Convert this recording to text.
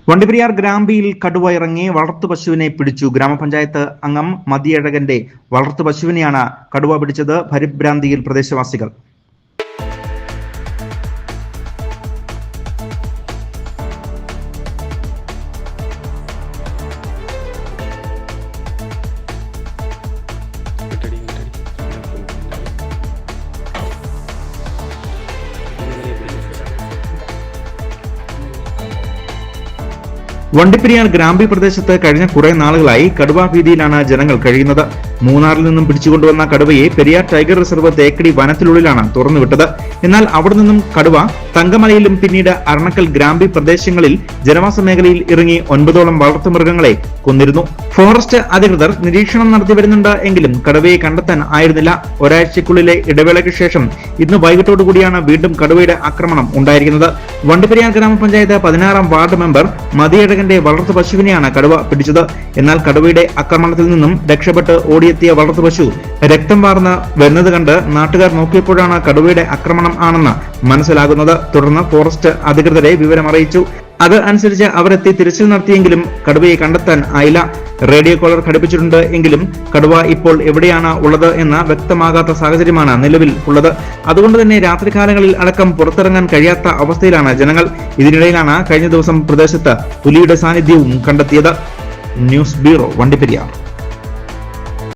വണ്ടിപ്പെരിയാർ ഗ്രാമ്പിയിൽ കടുവ ഇറങ്ങി വളർത്തു പശുവിനെ പിടിച്ചു. ഗ്രാമപഞ്ചായത്ത് അംഗം മതിയഴകന്റെ വളർത്തു പശുവിനെയാണ് കടുവ പിടിച്ചത്. പരിഭ്രാന്തിയിൽ പ്രദേശവാസികൾ. വണ്ടിപ്പെരിയാർ ഗ്രാമ്പി പ്രദേശത്ത് കഴിഞ്ഞ കുറെ നാളുകളായി കടുവാ ഭീതിയിലാണ് ജനങ്ങൾ കഴിയുന്നത്. മൂന്നാറിൽ നിന്നും പിടിച്ചുകൊണ്ടുവന്ന കടുവയെ പെരിയാർ ടൈഗർ റിസർവ് തേക്കടി വനത്തിനുള്ളിലാണ് തുറന്നുവിട്ടത്. എന്നാൽ അവിടെ നിന്നും കടുവ തങ്കമലയിലും പിന്നീട് അരണക്കൽ ഗ്രാമ്പി പ്രദേശങ്ങളിൽ ജനവാസ മേഖലയിൽ ഇറങ്ങി 9ഓളം വളർത്തുമൃഗങ്ങളെ കൊന്നിരുന്നു. ഫോറസ്റ്റ് അധികൃതർ നിരീക്ഷണം നടത്തി വരുന്നുണ്ട് എങ്കിലും കടുവയെ കണ്ടെത്താൻ ആയിരുന്നില്ല. ഒരാഴ്ചയ്ക്കുള്ളിലെ ഇടവേളയ്ക്ക് ശേഷം ഇന്ന് വൈകിട്ടോടുകൂടിയാണ് വീണ്ടും കടുവയുടെ ആക്രമണം ഉണ്ടായിരിക്കുന്നത്. വണ്ടിപ്പെരിയാർ ഗ്രാമപഞ്ചായത്ത് 16-ാം വാർഡ് മെമ്പർ മതിയഴകന്റെ വളർത്തു പശുവിനെയാണ് കടുവ പിടിച്ചത്. എന്നാൽ കടുവയുടെ ആക്രമണത്തിൽ നിന്നും രക്ഷപ്പെട്ട് ഓടിയെത്തിയ വളർത്തു പശു രക്തം വാർന്ന് വരുന്നത് കണ്ട് നാട്ടുകാർ നോക്കിയപ്പോഴാണ് കടുവയുടെ ആക്രമണം ആണെന്ന് മനസ്സിലാകുന്നത്. തുടർന്ന് ഫോറസ്റ്റ് അധികൃതരെ വിവരം അറിയിച്ചു. അത് അനുസരിച്ച് അവരെത്തി തിരച്ചിൽ നടത്തിയെങ്കിലും കടുവയെ കണ്ടെത്താൻ ആയില്ല. റേഡിയോ കോളർ ഘടിപ്പിച്ചിട്ടുണ്ട് എങ്കിലും കടുവ ഇപ്പോൾ എവിടെയാണ് ഉള്ളത് എന്ന് വ്യക്തമാകാത്ത സാഹചര്യമാണ് നിലവിൽ ഉള്ളത്. അതുകൊണ്ട് തന്നെ രാത്രികാലങ്ങളിൽ അടക്കം പുറത്തിറങ്ങാൻ കഴിയാത്ത അവസ്ഥയിലാണ് ജനങ്ങൾ. ഇതിനിടയിലാണ് കഴിഞ്ഞ ദിവസം പ്രദേശത്ത് പുലിയുടെ സാന്നിധ്യവും കണ്ടെത്തിയത്. News bureau, Vandiperiyar.